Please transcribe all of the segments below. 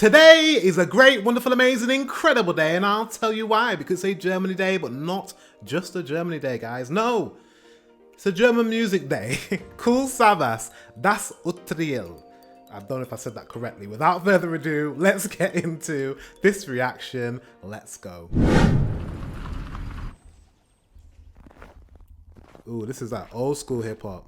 Today is a great, wonderful, amazing, incredible day, and I'll tell you why. Because it's a Germany day, but not just a Germany day, guys. No, it's a German music day. Kool Savas, das Urteil. I don't know if I said that correctly. Without further ado, let's get into this reaction. Let's go. Ooh, this is that old school hip hop.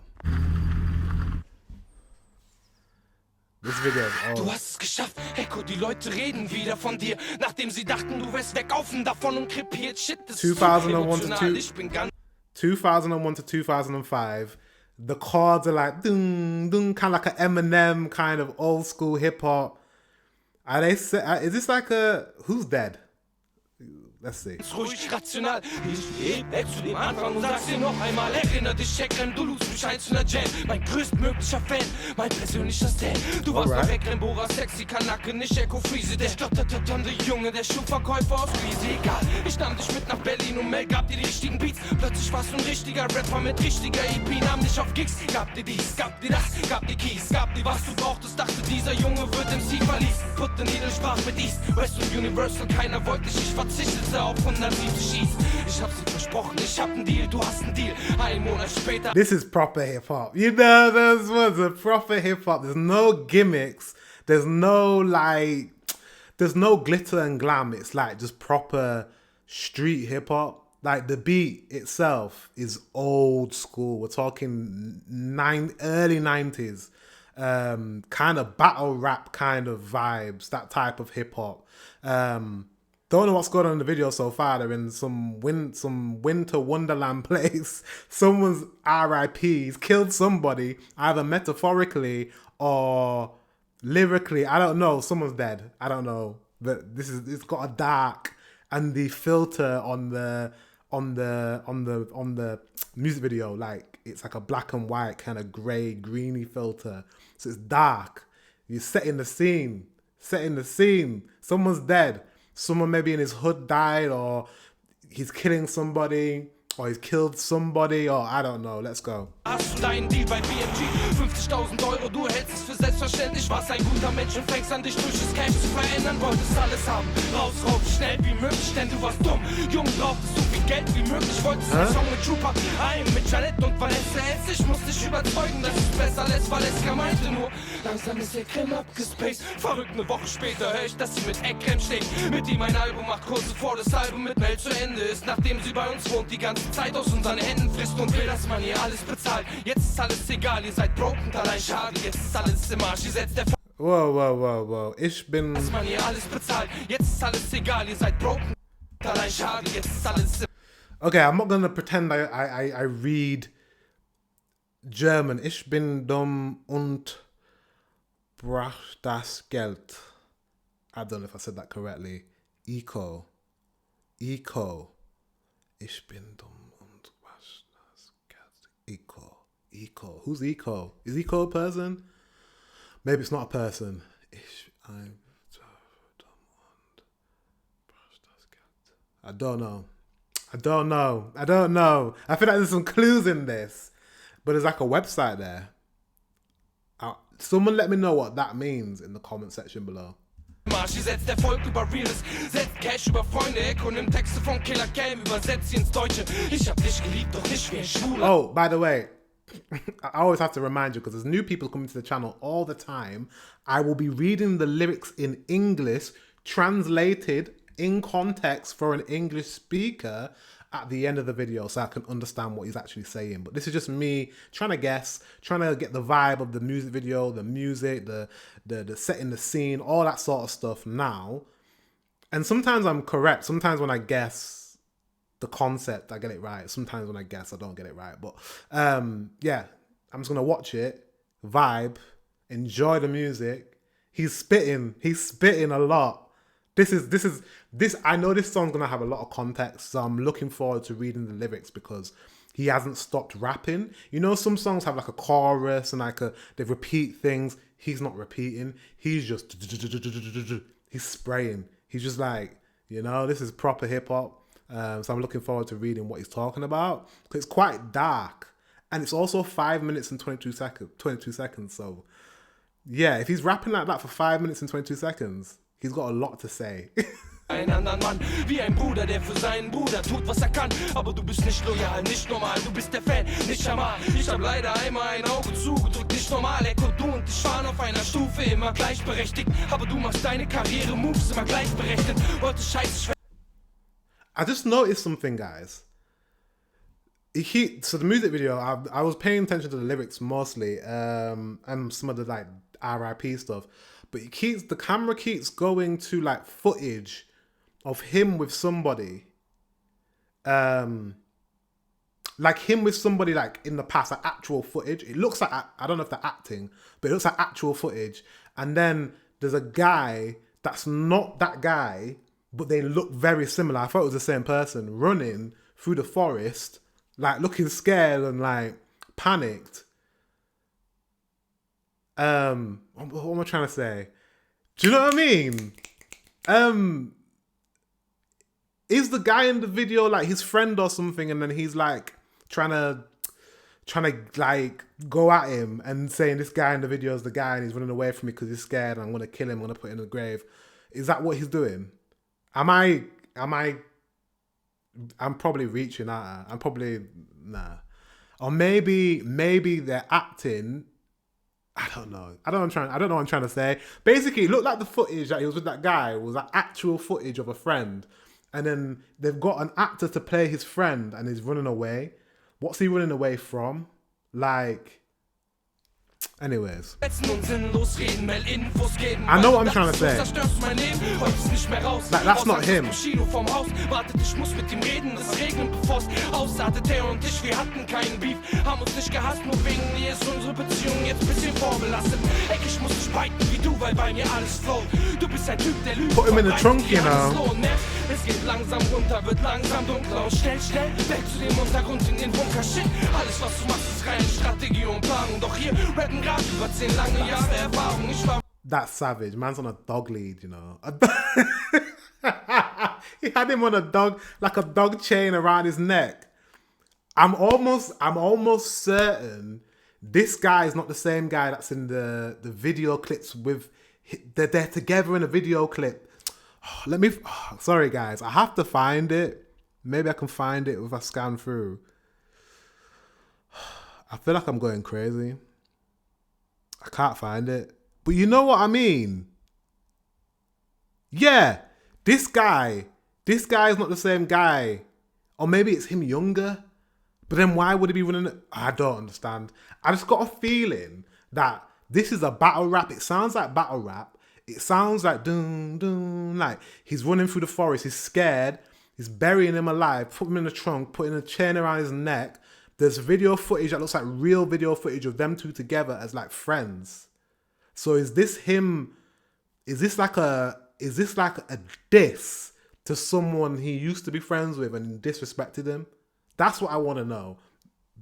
This video is old. Du hast es geschafft, Echo, die Leute reden wieder von dir, nachdem sie dachten, du wärst weggaufen davon und krepiert. Shit, das ist 2001 to 2005. The chords are like dun dun, kind of like an Eminem kind of old school hip hop. Are they? Is this like a Who's Dead? Let's see. Ruhig, rational. Ich geh weg zu dem Anfang und sag's dir noch einmal. Erinnere dich, Checkrennen, du lust mich eins in der Jam. Mein größtmöglicher Fan, mein persönlicher Stan. Du warst noch Wegrenbohrer, sexy Kanake, nicht Echo Friese. Der stotterte Junge, der Schuhverkäufer aus Friese. Egal, ich nahm dich mit nach Berlin und Mel gab dir die richtigen Beats. Plötzlich warst du ein richtiger Rapper mit richtiger EP. Nahm dich auf Gigs, gab dir dies, gab dir das, gab dir Keys, gab dir was du brauchtest. Dachte, dieser Junge wird MC verließen. Put the Needle, sprach mit East, West und Universal. Keiner wollte dich, ich verzichtete auf 107 schießen. Ich hab's dir versprochen, ich hab einen Deal, du hast einen Deal. Ein Monat später. This is proper hip hop. You know, this was a proper hip hop. There's no gimmicks. There's no glitter and glam. It's like just proper street hip hop. Like the beat itself is old school. We're talking early 90s. Kind of battle rap kind of vibes. That type of hip hop. Don't know what's going on in the video so far. They're in some winter wonderland place. Someone's RIP. He's killed somebody, either metaphorically or lyrically. I don't know. Someone's dead. I don't know. But it's got a dark, and the filter on the music video, like it's like a black and white kind of grey, greeny filter. So it's dark. You're setting the scene. Someone's dead. Someone maybe in his hood died, or he's killing somebody, or he's killed somebody, or I don't know. Let's go. Hast du deinen Deal bei BMG? 50.000 Euro, du hältst es für selbstverständlich. Warst ein guter Mensch und fängst an, dich durch das Game zu verändern. Wolltest alles haben, raus, schnell wie möglich, denn du warst dumm. Jung, brauchtest so viel Geld wie möglich. Wolltest einen Song mit Trooper, mit Janet und Vanessa. Ich musste dich überzeugen, dass es besser lässt. Valeska meinte nur, langsam ist der Creme abgespaced. Verrückt, eine Woche später hör ich, dass sie mit Eckcreme steht. Mit ihm ein Album macht, kurz bevor das Album mit Mel zu Ende ist. Nachdem sie bei uns wohnt, die ganze Zeit aus unseren Händen frisst und will, dass man ihr alles bezahlt. Jetzt ist alles egal, ihr seid broke und allein schade. Jetzt ist alles im Arsch, ihr setzt der Wow. Ich bin... Dass man ihr alles bezahlt. Jetzt ist alles egal, ihr seid broke und allein schade. Jetzt ist alles im... Okay, I'm not gonna pretend I read German. Ich bin dumm und brach das Geld. I don't know if I said that correctly. Eco. Ich bin dumm und brach das Geld. Eco. Who's Eco? Is Eco a person? Maybe it's not a person. I'm dumm und brach das Geld. I don't know. I feel like there's some clues in this, but there's like a website there. Someone let me know what that means in the comment section below. Marsch, ihr setzt Erfolg über Reales, setzt Cash über Freunde, Echo nimmt Texte von Killer Cam, übersetzt sie ins Deutsche. Ich hab dich geliebt, doch nicht wie ein Schwuler. Oh, by the way, I always have to remind you, because there's new people coming to the channel all the time, I will be reading the lyrics in English, translated in context for an English speaker at the end of the video, so I can understand what he's actually saying. But this is just me trying to guess, trying to get the vibe of the music video, the music, the setting the scene, all that sort of stuff now. And sometimes I'm correct. Sometimes when I guess the concept, I get it right. Sometimes when I guess, I don't get it right. But yeah, I'm just gonna watch it, vibe, enjoy the music. He's spitting a lot. This I know this song's gonna have a lot of context, so I'm looking forward to reading the lyrics because he hasn't stopped rapping. You know, some songs have like a chorus and they repeat things. He's not repeating. He's just he's spraying. He's just like, you know, this is proper hip hop. So I'm looking forward to reading what he's talking about. It's quite dark, and it's also 5 minutes and 22 seconds. So Yeah, if he's rapping like that for 5 minutes and 22 seconds, he's got a lot to say. Ein anderen Mann, wie ein Bruder, der für seinen Bruder tut, was kann. Aber du bist nicht loyal, nicht normal, du bist der Fan, nicht Jamal. Ich hab leider einmal ein Auge zugedrückt, nicht normal. Echo, du und ich waren auf einer Stufe, immer gleichberechtigt. Aber du machst deine Karriere, Moves immer gleichberechtigt. Wollte scheiße. I just noticed something, guys. So the music video, I was paying attention to the lyrics mostly, and some of the like RIP stuff. But the camera keeps going to like footage of him with somebody, like him with somebody like in the past, like actual footage. It looks like, I don't know if they're acting, but it looks like actual footage. And then there's a guy that's not that guy, but they look very similar. I thought it was the same person running through the forest, like looking scared and like panicked. What am I trying to say? Do you know what I mean? Is the guy in the video like his friend or something, and then he's like trying to like go at him and saying this guy in the video is the guy and he's running away from me because he's scared and I'm gonna kill him, I'm gonna put him in the grave. Is that what he's doing? I'm probably reaching out. I'm probably nah. Or maybe they're acting. I don't know. I don't know what I'm trying to say. Basically, it looked like the footage that he was with that guy was like actual footage of a friend. And then they've got an actor to play his friend and he's running away. What's he running away from? Like, anyways. I know what I'm trying to say. Like, that's not him. Put him in the trunk, you know. Es geht langsam runter, wird langsam dunkler und schnell weg zu dem Untergrund in den Bunker. Shit, alles was du machst ist reine Strategie und Planung. Doch hier rappen grad über 10 lange Jahre Erfahrung. Ich war... That's savage. Man's on a dog lead, you know. He had him on a dog, like a dog chain around his neck. I'm almost certain this guy is not the same guy that's in the video clips with... They're together in a video clip. Sorry guys, I have to find it. Maybe I can find it if I scan through. I feel like I'm going crazy. I can't find it. But you know what I mean? Yeah, this guy is not the same guy. Or maybe it's him younger. But then why would he be running it? I don't understand. I just got a feeling that this is a battle rap. It sounds like battle rap. It sounds like doom, doom, like he's running through the forest, he's scared, he's burying him alive, put him in the trunk, putting a chain around his neck. There's video footage that looks like real video footage of them two together as like friends. So is this him, is this like a diss to someone he used to be friends with and disrespected him? That's what I want to know.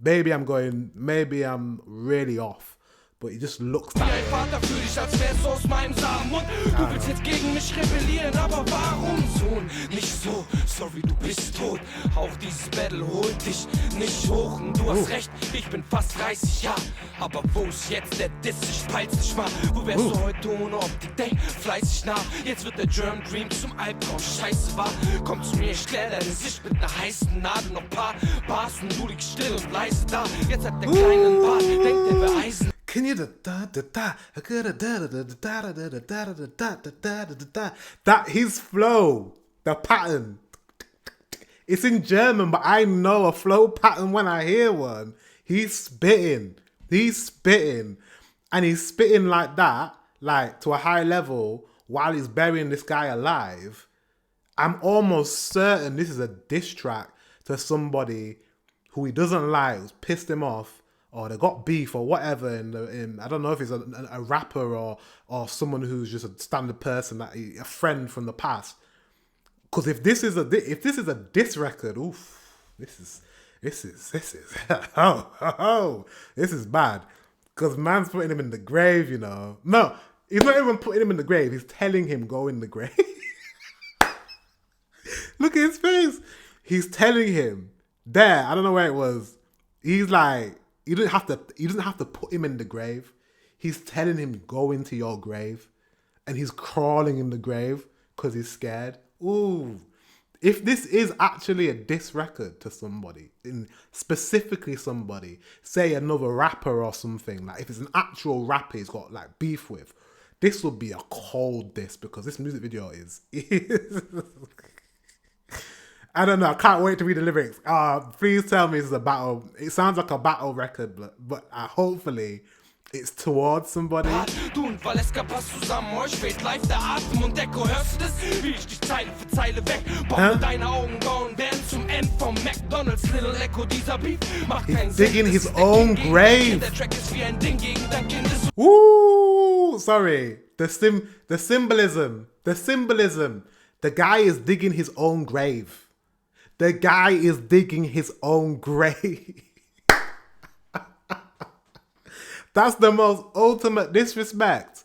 Maybe I'm really off. But he just looks that way. Vater für dich, als wär's aus meinem Samenmund. Du willst jetzt gegen mich rebellieren, aber warum, Sohn? Nicht so, sorry, du bist tot. Auch dieses Battle holt dich nicht hoch. Und du hast recht, ich bin fast 30 Jahre. Aber wo ist jetzt der Diss? Ich peil's nicht mal. Wo wärst du heute ohne Optik? Denk fleißig nach. Jetzt wird der German Dream zum Albtraum. Scheiße war. Komm zu mir, ich klär deine Sicht mit ner heißen Nadel. Noch paar Bars und du liegst still und leise da. Jetzt hat der kleinen Bart, denkt der wir Eisen. Can you that his flow, the pattern, it's in German, but I know a flow pattern when I hear one. He's spitting, and he's spitting like that, like to a high level while he's burying this guy alive. I'm almost certain this is a diss track to somebody who he doesn't like, who's pissed him off, or they got beef or whatever. In I don't know if he's a rapper or someone who's just a standard person, a friend from the past. Because if this is a diss record, oof, this is this is bad. Because man's putting him in the grave, you know. No, he's not even putting him in the grave. He's telling him go in the grave. Look at his face. He's telling him there. I don't know where it was. He's like. He doesn't have to put him in the grave. He's telling him, go into your grave. And he's crawling in the grave because he's scared. Ooh. If this is actually a diss record to somebody, specifically somebody, say another rapper or something, like if it's an actual rapper he's got like beef with, this would be a cold diss because this music video is I don't know. I can't wait to read the lyrics. Please tell me it's a battle. It sounds like a battle record, but hopefully it's towards somebody. Du und Valeska passt zusammen, euch weht live der Atem und Echo, hörst du das? Wie ich dich Zeile für Zeile weg, baue deine Augenbrauen werden zum M vom McDonald's, Little Echo, dieser Beef macht keinen Sinn. Digging his own grave. Der Track ist wie ein Ding gegen dein Kind. Ooh, sorry. The symbolism. The guy is digging his own grave. The guy is digging his own grave. That's the most ultimate disrespect.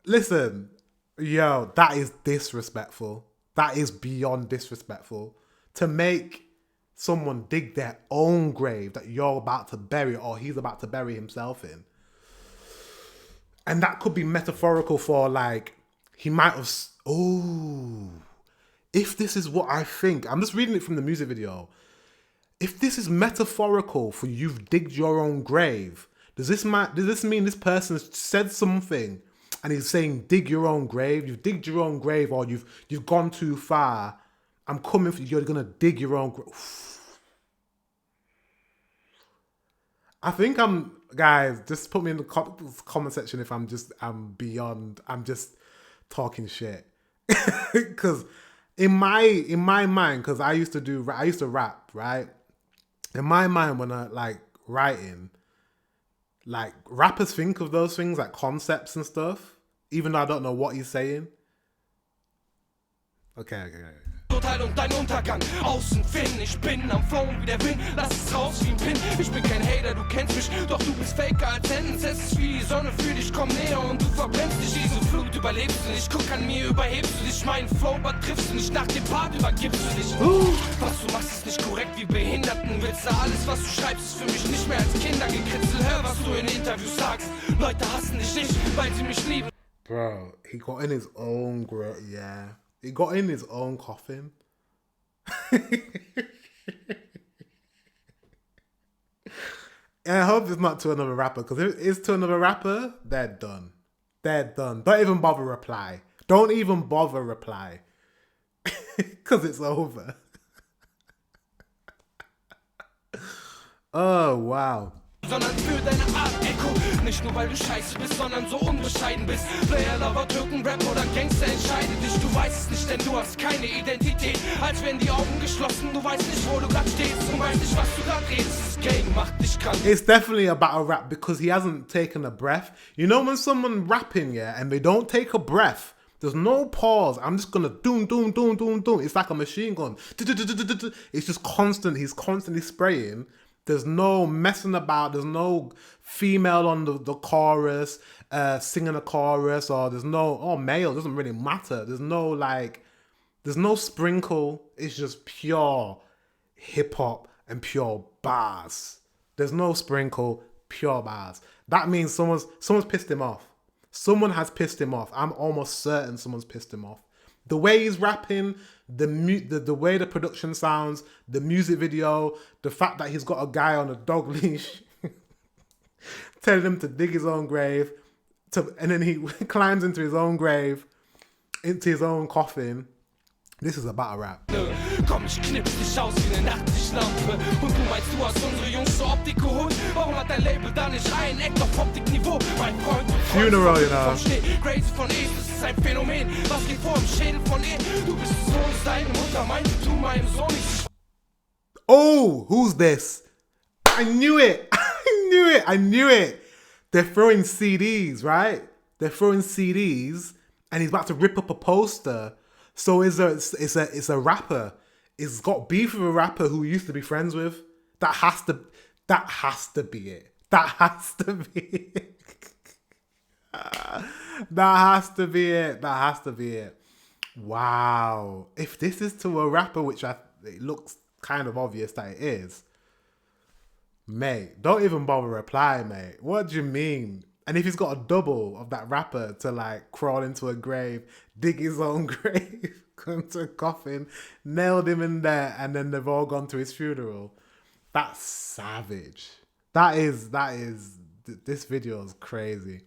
Listen, yo, that is disrespectful. That is beyond disrespectful. To make someone dig their own grave that you're about to bury or he's about to bury himself in. And that could be metaphorical for like, he might have, if this is what I think, I'm just reading it from the music video. If this is metaphorical for you've digged your own grave, does this mean this person said something and he's saying dig your own grave? You've digged your own grave, or you've gone too far. I'm coming for you. You're gonna dig your own grave. I think guys. Just put me in the comment section if I'm just talking shit. Because in my mind, because I used to rap, right? In my mind, when I like writing, like rappers think of those things like concepts and stuff, even though I don't know what he's saying. Okay. Urteil und dein Untergang, außen Finn, ich bin am Flown wie der Wind, lass es raus wie ein Pin, ich bin kein Hater, du kennst mich, doch du bist faker als Sentence, es ist wie die Sonne für dich, komm näher und du verbrennst dich, diese Flut überlebst du nicht, guck an mir, überhebst du dich, meinen Flow übertriffst du nicht, nach dem Part übergibst du dich, was du machst ist nicht korrekt wie Behinderten, willst du alles, was du schreibst, ist für mich nicht mehr als Kindergekritzel, hör, was du in Interviews sagst, Leute hassen dich nicht, weil sie mich lieben. Bro, he got in his own yeah. He got in his own coffin. And I hope it's not to another rapper, because if it is to another rapper, they're done. They're done. Don't even bother reply. Don't even bother reply. Because it's over. Oh, wow. Sondern für deine Art Echo. Nicht nur weil du scheiße bist, sondern so unbescheiden bist. Player, Lover, Türken, Rap oder Gangster, entscheide dich. Du weißt es nicht, denn du hast keine Identität. Als wären die Augen geschlossen, du weißt nicht, wo du grad stehst. Du weißt nicht, was du grad redest. Das Game macht dich krank. It's definitely a battle rap because he hasn't taken a breath. You know when someone rapping, yeah, and they don't take a breath, there's no pause. I'm just gonna doom. It's like a machine gun. It's just constant. He's constantly spraying. There's no messing about. There's no female on the chorus, singing a chorus, or there's no, male. It doesn't really matter. There's no sprinkle. It's just pure hip hop and pure bars. There's no sprinkle, pure bars. That means someone's pissed him off. Someone has pissed him off. I'm almost certain someone's pissed him off. The way he's rapping, the way the production sounds, the music video, the fact that he's got a guy on a dog leash telling him to dig his own grave, and then he climbs into his own grave, into his own coffin. This is a battle rap. Komm, ich knips dich aus wie eine Nachttischlampe. Und du meinst, du hast unsere Jungs zur Optik geholt? Warum hat dein Label da nicht ein Eck auf Optikniveau? Mein Freund, Funeral, you know. Crazy von E, das ist ein Phänomen. Was geht vor im Schädel von E? Du bist so, deine Mutter meinte, tu meinem Sohn nicht. Oh, who's this? I knew it. I knew it. They're throwing CDs, right? They're throwing CDs, and he's about to rip up a poster. So it's a rapper. It's got beef with a rapper who he used to be friends with. That has to be it. That has to be it. That has to be it. Wow. If this is to a rapper, which it looks kind of obvious that it is, Mate, don't even bother reply, mate. What do you mean? And if he's got a double of that rapper to like crawl into a grave, dig his own grave, come to a coffin, nailed him in there, and then they've all gone to his funeral. That's savage. This video is crazy.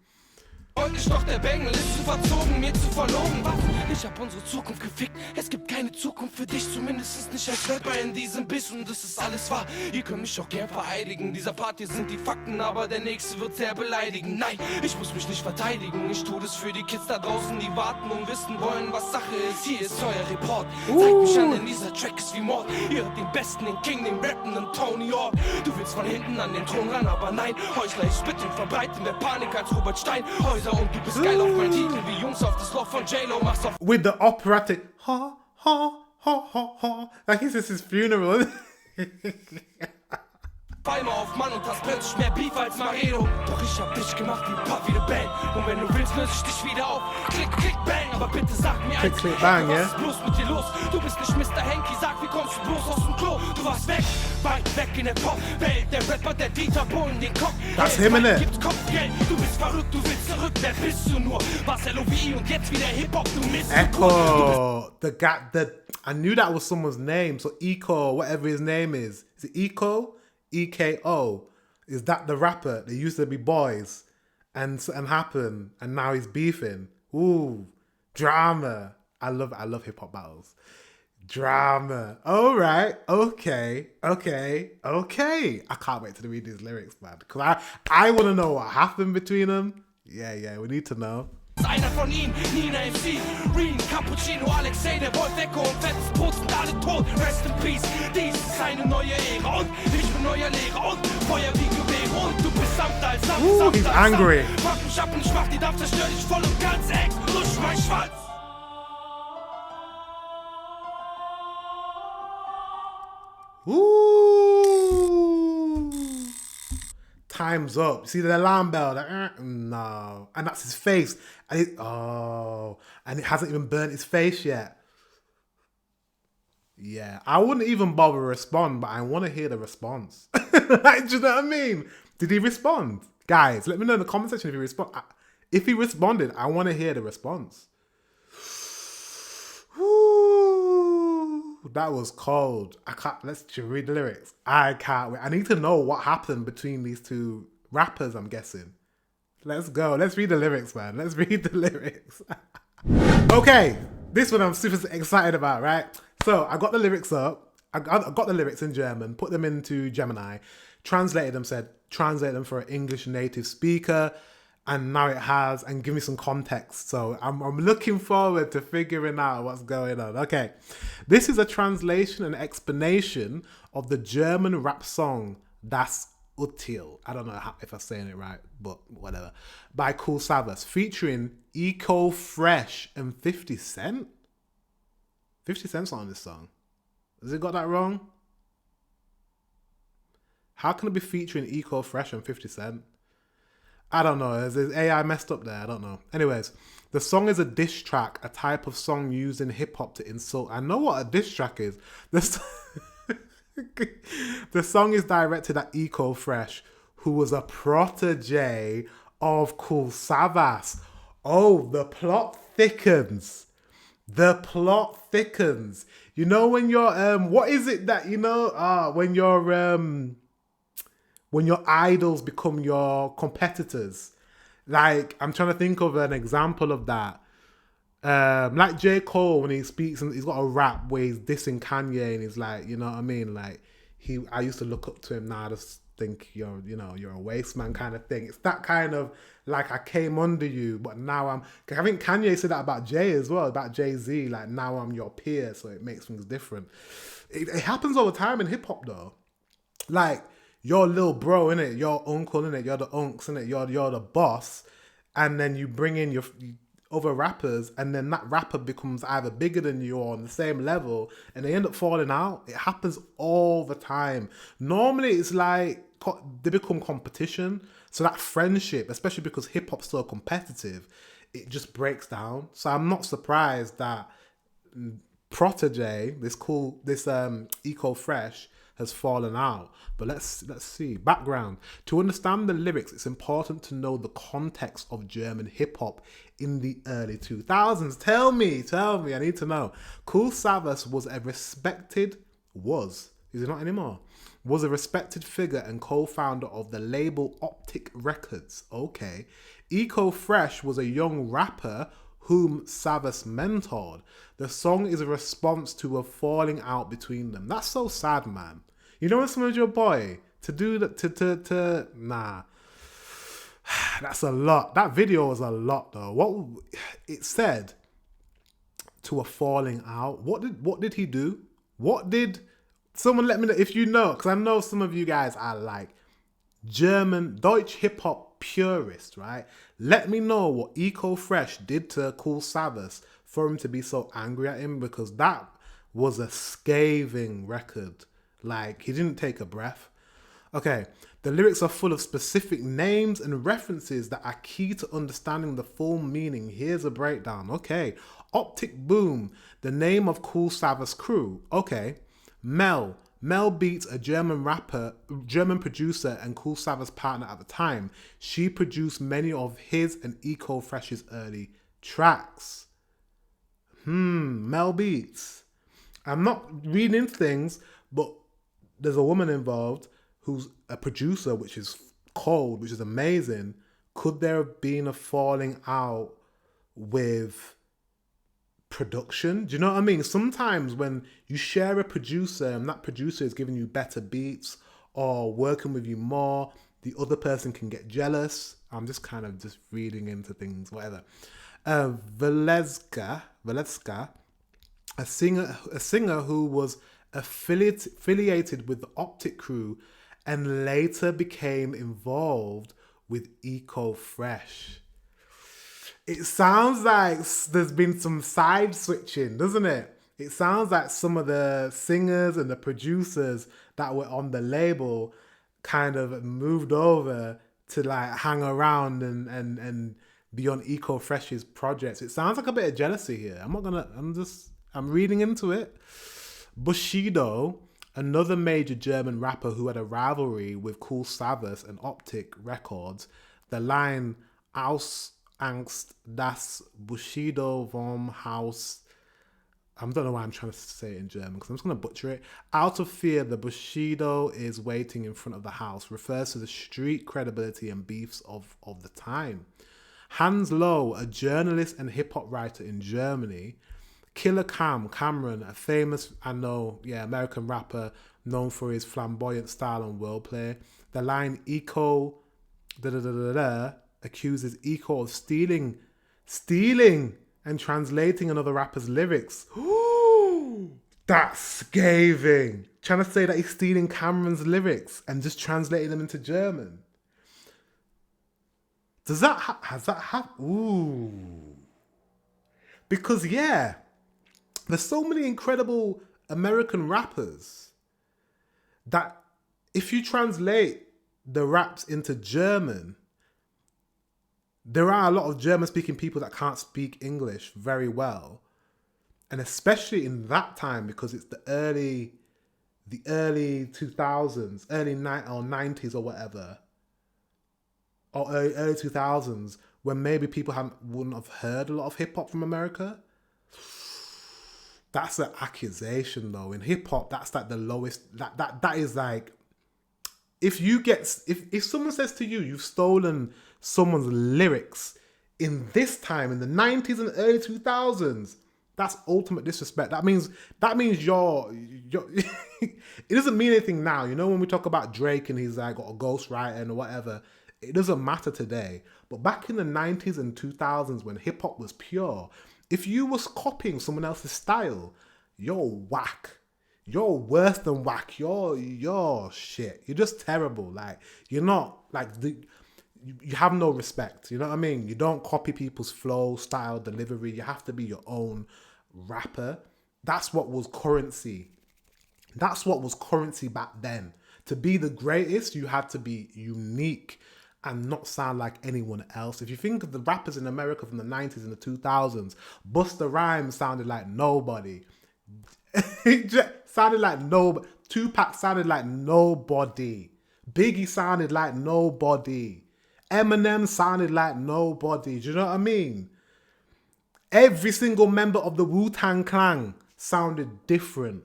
Wollte ich doch der Bengel ist zu verzogen, mir zu verlogen. Was? Ich hab unsere Zukunft gefickt. Es gibt keine Zukunft für dich, zumindest nicht als Rapper in diesem Biss. Und das ist alles wahr. Ihr könnt mich auch gern vereidigen. Dieser Part hier sind die Fakten, aber der nächste wird sehr beleidigen. Nein, ich muss mich nicht verteidigen. Ich tue das für die Kids da draußen, die warten und wissen wollen, was Sache ist. Hier ist euer Report. Zeigt mich an, denn dieser Track ist wie Mord. Ihr habt den Besten, den King, den rappenden Tony Hawk. Du willst von hinten an den Thron ran, aber nein. Heuchler, ich spit und verbreite mehr Panik als Robert Stein. Häuser und du bist geil auf meinen Titel, wie Jungs auf das Loch von J-Lo, machst auf with the operatic ha ha ha ha ha, like this is his funeral. Einmal auf Mann und hast plötzlich mehr Beef als Maredo. Doch ich hab dich gemacht wie Puffy the Bang. Und wenn du willst, löse ich dich wieder auf. Klick, klick, bang. Aber bitte sag mir eins. Klick, bang, was ist bloß mit dir los? Du bist nicht Mr. Henky. Sag, wie kommst du bloß aus dem Klo? Du warst weg, weit weg in der Pop-Welt. Der Rapper, der Dieter Bohlen den Kopf. Das him in it. Gibt's Kopfgeld. Du bist verrückt, du willst zurück. Wer bist du nur? Was LOV und jetzt wieder Hip-Hop. Du Mist. Echo. I knew that was someone's name. So Eco, whatever his name is. Is it Eco? EKO. Is that the rapper? They used to be boys and happen, and now he's beefing. Ooh, drama. I love hip hop battles. Drama. All right. Okay. I can't wait to read these lyrics, man, because I want to know what happened between them. Yeah, we need to know. Einer von ihnen, Nina MC, Reen, Cappuccino, Alexei, der Wolf, Echo und fettes Brot sind alle tot. Rest in Peace, dies ist eine neue Ära und ich bin neuer Lehrer und Feuer wie Gewehre und du bist samt als samt. He's angry. Fuck mich ab und ich mach die Dampf, zerstör dich voll und ganz eng, lusch mein Schwanz. Ooh. Time's up. See the alarm bell? Like, no. And that's his face. And it hasn't even burnt his face yet. Yeah. I wouldn't even bother to respond, but I want to hear the response. Like, do you know what I mean? Did he respond? Guys, let me know in the comment section if he responded. If he responded, I want to hear the response. Ooh, that was cold. Let's read the lyrics. I can't wait. I need to know what happened between these two rappers, I'm guessing. Let's go. Let's read the lyrics, man. Let's read the lyrics. Okay, this one I'm super excited about, right? So I got the lyrics up. I got the lyrics in German, put them into Gemini, translated them, said translate them for an English native speaker, and now it has, and give me some context. So I'm looking forward to figuring out what's going on. Okay, this is a translation and explanation of the German rap song Das Urteil. I don't know if I'm saying it right, but whatever. By Kool Savas, featuring Eco Fresh and 50 Cent. 50 Cent's on this song. Has it got that wrong? How can it be featuring Eco Fresh and 50 Cent? I don't know. Is AI messed up there? I don't know. Anyways, the song is a diss track, a type of song used in hip hop to insult. I know what a diss track is. The song is directed at Eco Fresh, who was a protege of Kool Savas. Oh, the plot thickens. The plot thickens. You know when you're what is it that when your idols become your competitors? Like, I'm trying to think of an example of that. Like J. Cole, when he speaks and he's got a rap where he's dissing Kanye and he's like, you know what I mean? Like, I used to look up to him, now I just think you're a waste man kind of thing. It's that kind of like, I came under you, but now I think Kanye said that about Jay as well, about Jay-Z, like, now I'm your peer, so it makes things different. It happens all the time in hip hop though. Like, your little bro, innit? Your uncle, innit? You're the unks, innit? You're the boss, and then you bring in your other rappers, and then that rapper becomes either bigger than you or on the same level, and they end up falling out. It happens all the time. Normally, it's like they become competition. So that friendship, especially because hip hop's so competitive, it just breaks down. So I'm not surprised that protege, this Eco Fresh, has fallen out. But let's see. Background. To understand the lyrics, it's important to know the context of German hip-hop in the early 2000s. Tell me, I need to know. Kool Savas was a respected, is he not anymore? Was a respected figure and co-founder of the label Optic Records. Okay. Eco Fresh was a young rapper whom Savas mentored. The song is a response to a falling out between them. That's so sad, man. You know when someone's your boy, to do that, nah. That's a lot. That video was a lot, though. What it said, to a falling out. What did he do? Someone let me know if you know, because I know some of you guys are like Deutsch hip-hop purists, right? Let me know what Eco Fresh did to Kool Savas for him to be so angry at him, because that was a scathing record. Like, he didn't take a breath. Okay, the lyrics are full of specific names and references that are key to understanding the full meaning. Here's a breakdown. Okay, Optic Boom, the name of Kool Savas' crew. Okay, Mel Beats, a German producer and Kool Savas' partner at the time. She produced many of his and Eco Fresh's early tracks. Mel Beats. I'm not reading things, but there's a woman involved who's a producer, which is cold, which is amazing. Could there have been a falling out with production? Do you know what I mean? Sometimes when you share a producer and that producer is giving you better beats or working with you more, the other person can get jealous. I'm just kind of just reading into things, whatever. Valeska, a singer who was affiliated with the Optic crew and later became involved with Eco Fresh. It sounds like there's been some side switching, doesn't it? It sounds like some of the singers and the producers that were on the label kind of moved over to like hang around and be on Eco Fresh's projects. It sounds like a bit of jealousy here. I'm reading into it. Bushido, another major German rapper who had a rivalry with Kool Savas and Optic Records, the line Aus Angst das Bushido vom Haus. I don't know why I'm trying to say it in German because I'm just going to butcher it. Out of fear, the Bushido is waiting in front of the house refers to the street credibility and beefs of the time. Hans Lowe, a journalist and hip-hop writer in Germany. Killer Cameron, a famous, American rapper known for his flamboyant style and wordplay. The line Eco accuses Eco of stealing and translating another rapper's lyrics. Ooh, that's scathing. Trying to say that he's stealing Cameron's lyrics and just translating them into German. Has that happened? Ooh. Because there's so many incredible American rappers that if you translate the raps into German, there are a lot of German-speaking people that can't speak English very well. And especially in that time, because it's the early 2000s, early 90s or whatever, or early 2000s, when maybe people wouldn't have heard a lot of hip-hop from America. That's an accusation, though. In hip-hop, that's like the lowest. That is like, if someone says to you, you've stolen someone's lyrics in this time, in the 90s and early 2000s, that's ultimate disrespect. That means you're it doesn't mean anything now. You know, when we talk about Drake and he's like got a ghostwriter and whatever, it doesn't matter today. But back in the 90s and 2000s when hip-hop was pure, if you was copying someone else's style, you're whack. You're worse than whack. You're shit. You're just terrible. Like, you're not, like, you have no respect. You know what I mean? You don't copy people's flow, style, delivery. You have to be your own rapper. That's what was currency. That's what was currency back then. To be the greatest, you had to be unique and not sound like anyone else. If you think of the rappers in America from the 90s and the 2000s, Busta Rhymes sounded like nobody. Sounded like nobody. Tupac sounded like nobody. Biggie sounded like nobody. Eminem sounded like nobody. Do you know what I mean? Every single member of the Wu-Tang Clan sounded different.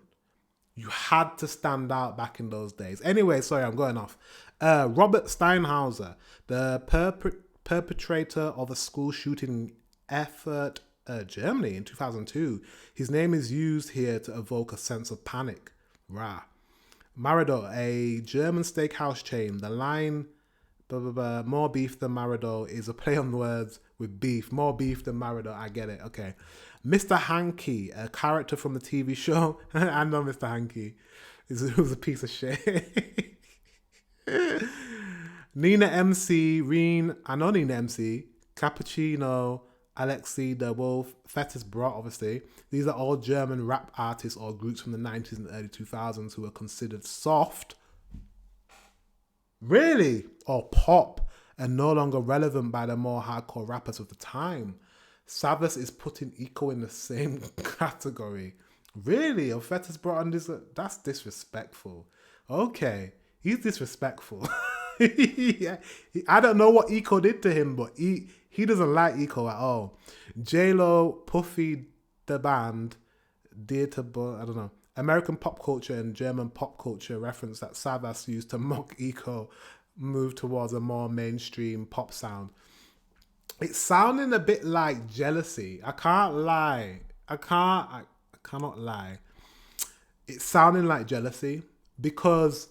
You had to stand out back in those days. Anyway, sorry, I'm going off. Robert Steinhauser, the perpetrator of a school shooting in Erfurt, Germany in 2002. His name is used here to evoke a sense of panic. Rah. Marado, a German steakhouse chain. The line, blah, blah, blah, more beef than Marado is a play on words with beef. More beef than Marado. I get it. Okay. Mr. Hanky, a character from the TV show. I know Mr. Hanky. He was a piece of shit. Nina MC, Reen, I know Nina MC, Cappuccino, Alexei the Wolf, Fetus Brat, obviously. These are all German rap artists or groups from the 90s and early 2000s who were considered soft. Really? Or pop, and no longer relevant by the more hardcore rappers of the time. Savas is putting Eco in the same category. Really? Or Fetus Brat on this? That's disrespectful. Okay. He's disrespectful. Yeah. I don't know what Eco did to him, but he doesn't like Eco at all. J-Lo, Puffy, the band, I don't know. American pop culture and German pop culture reference that Savas used to mock Eco move towards a more mainstream pop sound. It's sounding a bit like jealousy. I can't lie. I cannot lie. It's sounding like jealousy because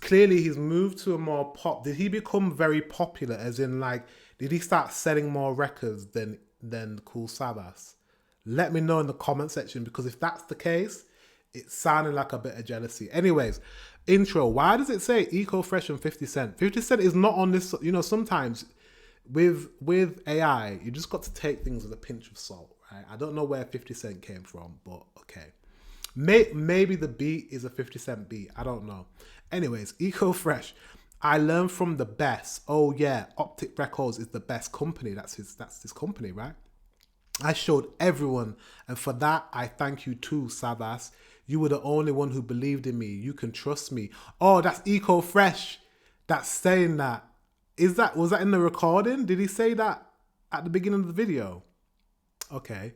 clearly he's moved to a more pop. Did he become very popular? As in, like, did he start selling more records than Kool Savas? Let me know in the comment section, because if that's the case, it sounded like a bit of jealousy. Anyways, intro. Why does it say Eco Fresh and 50 Cent? 50 Cent is not on this. You know, sometimes with AI, you just got to take things with a pinch of salt, right? I don't know where 50 Cent came from, but okay. Maybe the beat is a 50 Cent beat. I don't know. Anyways, Eco Fresh. I learned from the best. Oh yeah, Optic Records is the best company. That's his company, right? I showed everyone, and for that I thank you too, Savas. You were the only one who believed in me. You can trust me. Oh, that's Eco Fresh. That's saying that. Was that in the recording? Did he say that at the beginning of the video? Okay.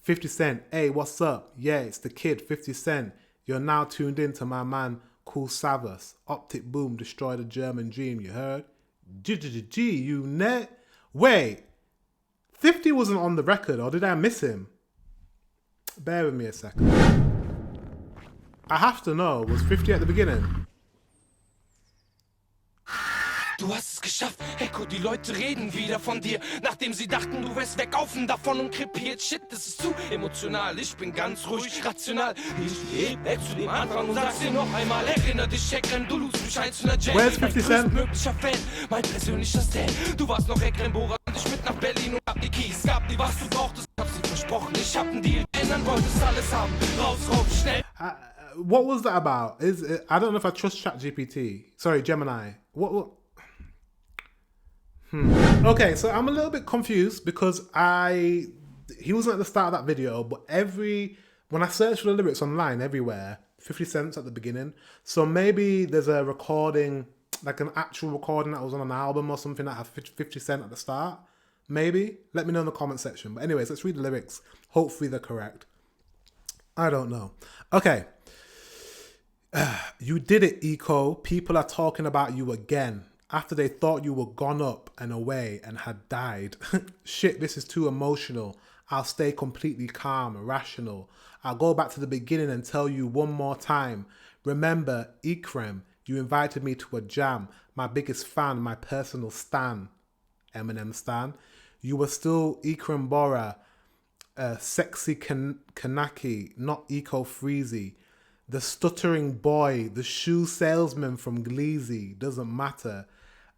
50 Cent. Hey, what's up? Yeah, it's the kid, 50 Cent. You're now tuned in to my man, Kool Savas. Optic Boom, destroy the German dream, you heard? G, you net. Wait, 50 wasn't on the record, or did I miss him? Bear with me a second. I have to know, was 50 at the beginning? Du hast es geschafft, Echo, die Leute reden wieder von dir. Nachdem sie dachten, du wärst weggaufen davon und krepiert. Shit, das ist zu emotional, ich bin ganz ruhig, rational. Ich geh weg zu dem Anfang und sag's dir noch einmal. Erinner dich, Checkren, du lust mich eins zu einer Jam. Where's 50 Cent? Mein größtmöglicher Fan, mein persönlicher Stan. Du warst noch Eckrenbohrer und ich mit nach Berlin und hab die Keys. Gab dir, was du brauchtest, hab sie versprochen. Ich hab einen Deal, ändern wolltest alles haben. Raus, schnell. What was that about? I don't know if I trust ChatGPT. Sorry, Gemini. What? Okay, so I'm a little bit confused because he wasn't at the start of that video, but when I search for the lyrics online everywhere, 50 Cent's at the beginning. So maybe there's a recording, like an actual recording that was on an album or something that had 50 Cent at the start. Maybe. Let me know in the comment section. But anyways, let's read the lyrics. Hopefully they're correct. I don't know. Okay. You did it, Eco. People are talking about you again. After they thought you were gone up and away and had died. Shit, this is too emotional. I'll stay completely calm, rational. I'll go back to the beginning and tell you one more time. Remember, Ekrem, you invited me to a jam. My biggest fan, my personal stan. Eminem stan. You were still Ekrem Bora, sexy Kanaki, not Eco Freezy. The stuttering boy, the shoe salesman from Gleazy, doesn't matter.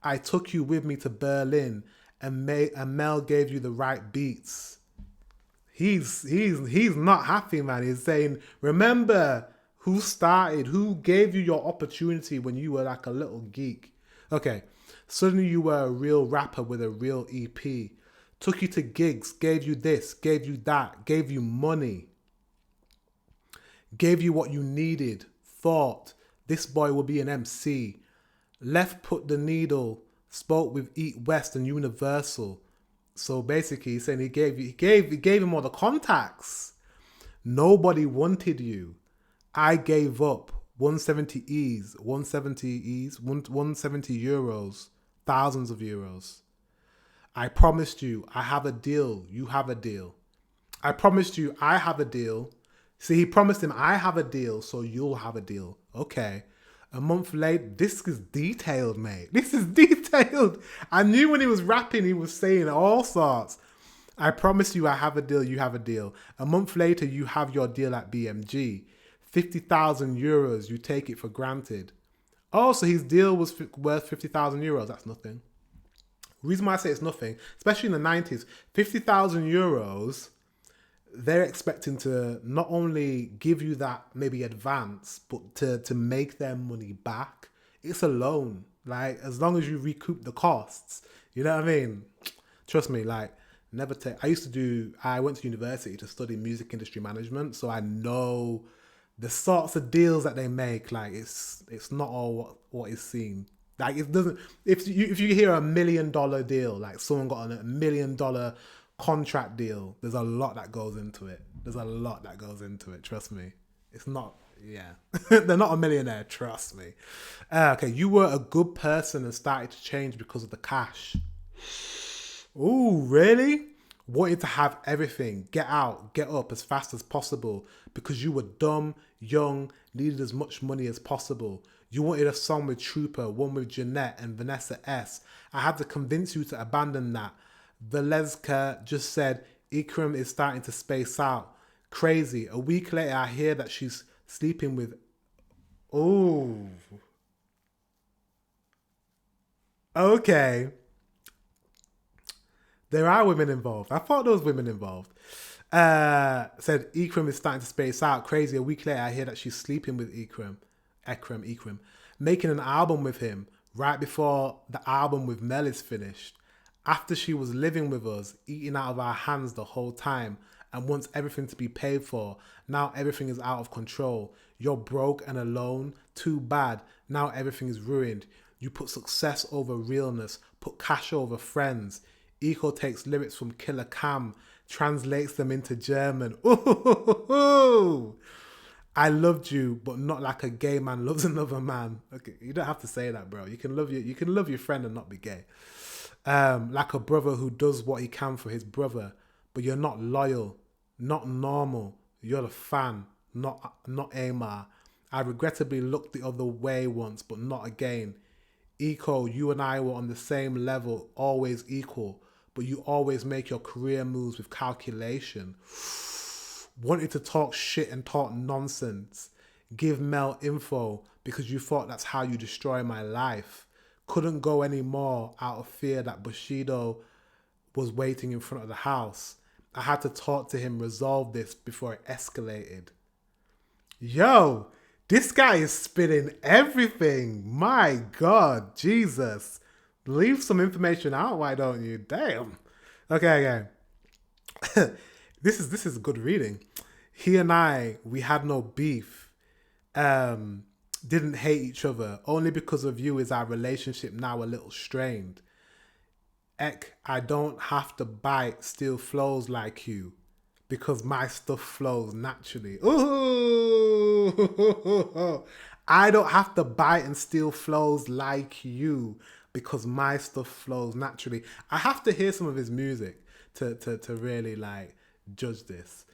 I took you with me to Berlin and Mel gave you the right beats. He's not happy, man. He's saying, remember who started, who gave you your opportunity when you were like a little geek. Okay, suddenly you were a real rapper with a real EP. Took you to gigs, gave you this, gave you that, gave you money. Gave you what you needed. thought this boy would be an MC. Left put the needle, spoke with Eat West and Universal. So basically, he's saying he gave him all the contacts. Nobody wanted you. I gave up 170 euros, thousands of euros. I promised you I have a deal. You have a deal. I promised you I have a deal. See, he promised him I have a deal, so you'll have a deal. Okay. A month later, this is detailed, mate. This is detailed. I knew when he was rapping, he was saying all sorts. I promise you I have a deal, you have a deal. A month later, you have your deal at BMG. 50,000 euros, you take it for granted. Oh, so his deal was worth 50,000 euros. That's nothing. The reason why I say it's nothing, especially in the 90s, 50,000 euros, they're expecting to not only give you that maybe advance, but to make their money back. It's a loan. Like, as long as you recoup the costs, you know what I mean? Trust me, like, never take. I went to university to study music industry management, so I know the sorts of deals that they make. Like, it's not all what is seen. Like, it doesn't. If you hear $1 million deal, like someone got a $1 million contract deal, there's a lot that goes into it. Trust me. It's not. Yeah, they're not a millionaire. Trust me. Okay, you were a good person and started to change because of the cash. Ooh, really? Wanted to have everything, get out, get up as fast as possible because you were dumb, young, needed as much money as possible. You wanted a song with Trooper, one with Jeanette and Vanessa S. I had to convince you to abandon that. Valeska just said, Ikram is starting to space out. Crazy. A week later, I hear that she's sleeping with... Ooh. Okay. There are women involved. I thought there was women involved. Said, Ikram is starting to space out. Crazy. A week later, I hear that she's sleeping with Ikram. Making an album with him right before the album with Mel is finished. After she was living with us, eating out of our hands the whole time and wants everything to be paid for. Now everything is out of control. You're broke and alone. Too bad. Now everything is ruined. You put success over realness. Put cash over friends. Eco takes lyrics from Killer Cam, translates them into German. Ooh. I loved you, but not like a gay man loves another man. Okay, you don't have to say that, bro. You can love your friend and not be gay. Like a brother who does what he can for his brother, but you're not loyal, not normal. You're a fan, not Amar. I regrettably looked the other way once, but not again. Eco, you and I were on the same level, always equal, but you always make your career moves with calculation. Wanted to talk shit and talk nonsense. Give Mel info because you thought that's how you destroy my life. Couldn't go anymore out of fear that Bushido was waiting in front of the house. I had to talk to him, resolve this before it escalated. Yo, this guy is spitting everything. My God, Jesus. Leave some information out, why don't you? Damn. Okay. This is good reading. He and I, we had no beef. Didn't hate each other. Only because of you is our relationship now a little strained. I don't have to bite, still flows like you. Because my stuff flows naturally. Ooh! I don't have to bite and still flows like you. Because my stuff flows naturally. I have to hear some of his music to really like judge this.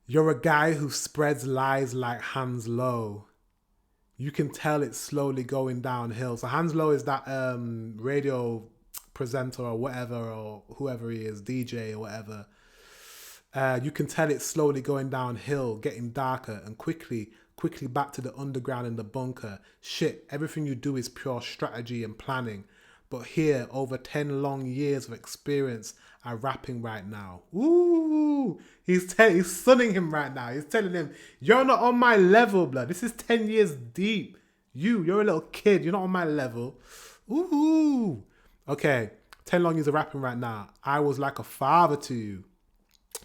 You're a guy who spreads lies like Hans Lowe. You can tell it's slowly going downhill. So Hans Lowe is that radio presenter or whatever, or whoever he is, DJ or whatever. You can tell it's slowly going downhill, getting darker and quickly back to the underground in the bunker. Shit, everything you do is pure strategy and planning. But here, over 10 long years of experience, I'm rapping right now. Ooh, he's sunning him right now. He's telling him, you're not on my level, blood. This is 10 years deep. You're a little kid. You're not on my level. Ooh. Okay, 10 long years of rapping right now. I was like a father to you.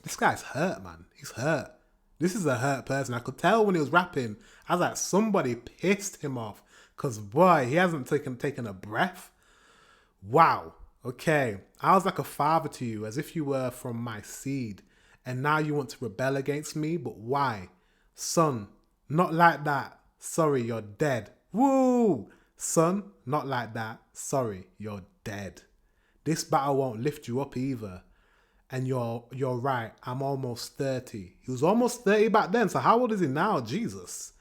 This guy's hurt, man. He's hurt. This is a hurt person. I could tell when he was rapping. I was like, somebody pissed him off. Because, boy, he hasn't taken a breath. Wow. Okay. I was like a father to you, as if you were from my seed. And now you want to rebel against me? But why? Son, not like that. Sorry, you're dead. Woo! Son, not like that. Sorry, you're dead. This battle won't lift you up either. And you're right, I'm almost 30. He was almost 30 back then, so how old is he now? Jesus.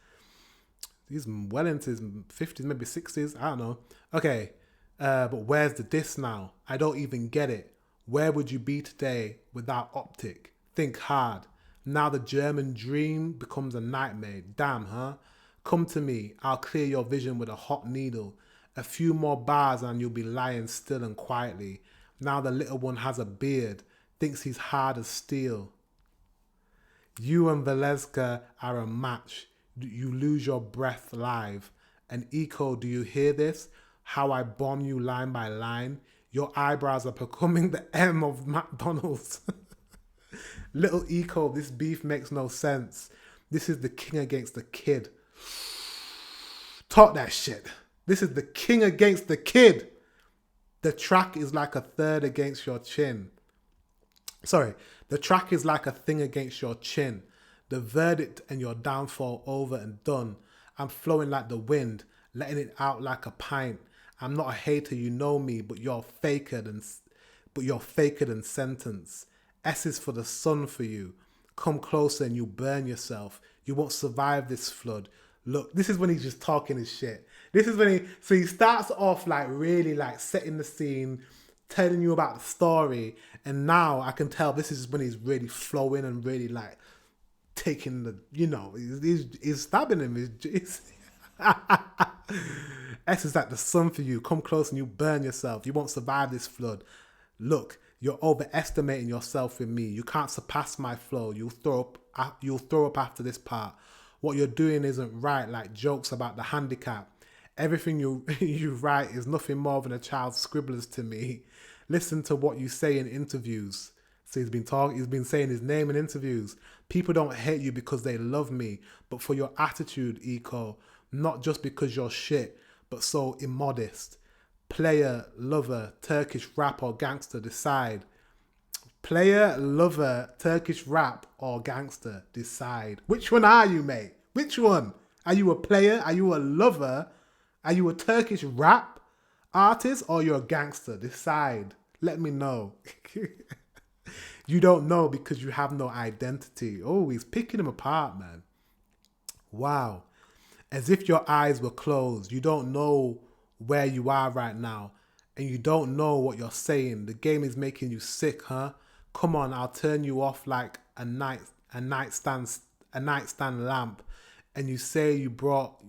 He's well into his 50s, maybe 60s, I don't know. Okay, but where's the diss now? I don't even get it. Where would you be today without Optic? Think hard. Now the German dream becomes a nightmare. Damn, huh? Come to me, I'll clear your vision with a hot needle. A few more bars and you'll be lying still and quietly. Now the little one has a beard. Thinks he's hard as steel. You and Valeska are a match. You lose your breath live. And Eco, do you hear this? How I bomb you line by line? Your eyebrows are becoming the M of McDonald's. Little Eco, this beef makes no sense. This is the king against the kid. Talk that shit. This is the king against the kid. The track is like a third against your chin. Sorry, the track is like a thing against your chin. The verdict and your downfall over and done. I'm flowing like the wind, letting it out like a pint. I'm not a hater, you know me, but you're faker than sentence. S is for the sun for you. Come closer and you burn yourself. You won't survive this flood. Look, this is when he's just talking his shit. This is when he starts off like really like setting the scene, telling you about the story, and now I can tell this is when he's really flowing and really like taking the, you know, he's stabbing him. S is like the sun for you. Come close and you burn yourself. You won't survive this flood. Look, you're overestimating yourself with me. You can't surpass my flow. You'll throw up after this part. What you're doing isn't right, like jokes about the handicap. Everything you write is nothing more than a child's scribblers to me. Listen to what you say in interviews. So he's been saying his name in interviews. People don't hate you because they love me, but for your attitude, Eco. Not just because you're shit, but so immodest. Player, lover, Turkish rap or gangster, decide. Player, lover, Turkish rap or gangster, decide. Which one are you, mate? Which one? Are you a player? Are you a lover? Are you a Turkish rap artist or you're a gangster? Decide. Let me know. You don't know because you have no identity. Oh, he's picking him apart, man. Wow. As if your eyes were closed. You don't know where you are right now. And you don't know what you're saying. The game is making you sick, huh? Come on, I'll turn you off like a nightstand lamp. And you say you brought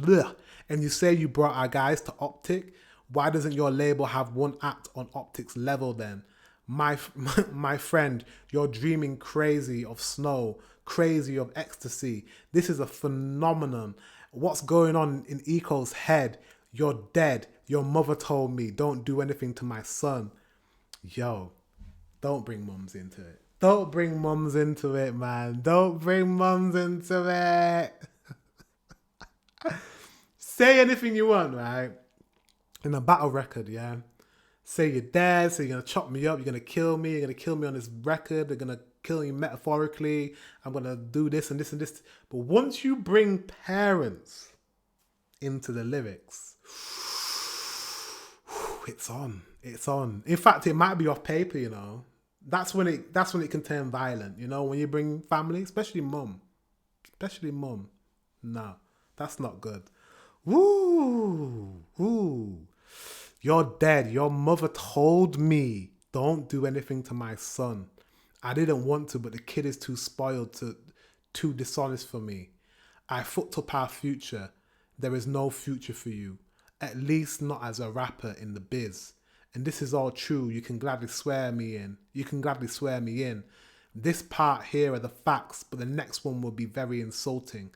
our guys to Optic. Why doesn't your label have one act on Optic's level then? My friend, you're dreaming crazy of snow, crazy of ecstasy. This is a phenomenon. What's going on in Eco's head? You're dead. Your mother told me, don't do anything to my son. Yo, don't bring mums into it. Don't bring mums into it, man. Don't bring mums into it. Say anything you want, right? In a battle record, yeah? Say you're dead, say you're going to chop me up, you're going to kill me, you're going to kill me on this record, they're going to kill you metaphorically, I'm going to do this and this and this. But once you bring parents into the lyrics, it's on. It's on. In fact, it might be off paper, you know. That's when it can turn violent, you know, when you bring family, especially mum. No, that's not good. Woo! You're dead. Your mother told me, don't do anything to my son. I didn't want to, but the kid is too spoiled, too dishonest for me. I fucked up our future. There is no future for you. At least not as a rapper in the biz. And this is all true. You can gladly swear me in. This part here are the facts, but the next one will be very insulting.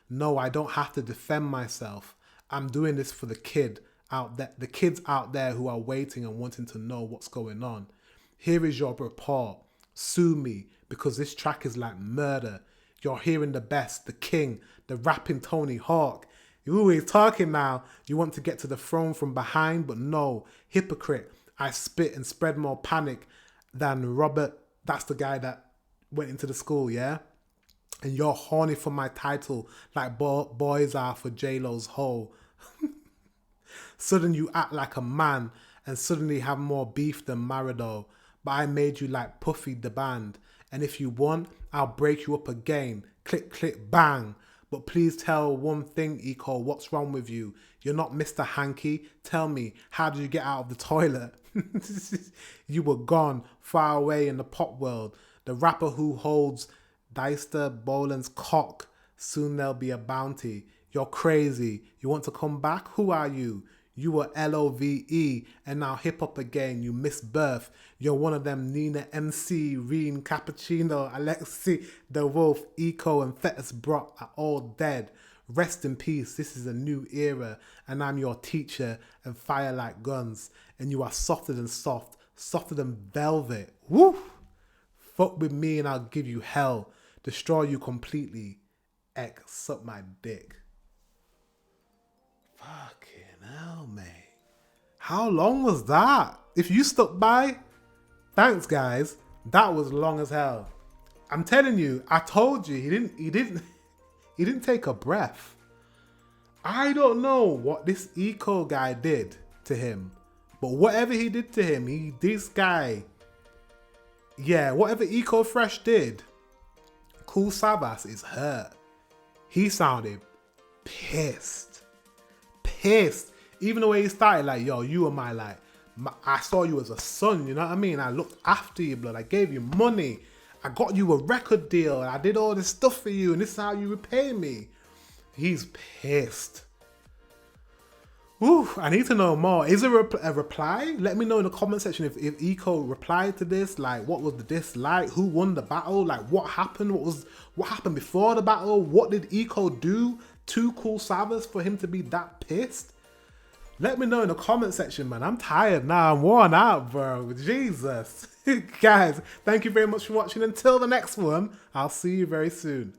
No, I don't have to defend myself. I'm doing this for the kids out there who are waiting and wanting to know what's going on. Here is your report. Sue me because this track is like murder. You're hearing the best, the king, the rapping Tony Hawk. You're always talking now. You want to get to the throne from behind, but no. Hypocrite. I spit and spread more panic than Robert. That's the guy that went into the school, yeah? And you're horny for my title like boys are for J-Lo's hole. Suddenly you act like a man and suddenly have more beef than Marido. But I made you like Puffy the band. And if you want, I'll break you up again. Click, click, bang. But please tell one thing, Eco, what's wrong with you? You're not Mr. Hanky. Tell me, how did you get out of the toilet? You were gone, far away in the pop world. The rapper who holds Deister Boland's cock. Soon there'll be a bounty. You're crazy. You want to come back? Who are you? You were LOVE and now hip hop again. You missed birth. You're one of them Nina MC, Reen, Cappuccino, Alexi, The Wolf, Eco and Fetus Brock are all dead. Rest in peace. This is a new era and I'm your teacher and fire like guns. And you are softer than soft, softer than velvet. Woo! Fuck with me and I'll give you hell. Destroy you completely. Ek, suck my dick. Fucking hell, mate. How long was that? If you stuck by, thanks guys. That was long as hell. I'm telling you, I told you, he didn't take a breath. I don't know what this Eco guy did to him, but whatever he did to him, whatever Eco Fresh did, Kool Savas is hurt. He sounded pissed. Even the way he started, like, yo, you were I saw you as a son, you know what I mean? I looked after you, blood. I gave you money. I got you a record deal. And I did all this stuff for you, and this is how you repay me. He's pissed. Ooh, I need to know more. Is there a reply? Let me know in the comment section if Eco replied to this. Like, what was the diss like? Who won the battle? Like, what happened? What happened before the battle? What did Eco do to Kool Savas for him to be that pissed? Let me know in the comment section, man. I'm tired now. I'm worn out, bro. Jesus. Guys, thank you very much for watching. Until the next one, I'll see you very soon.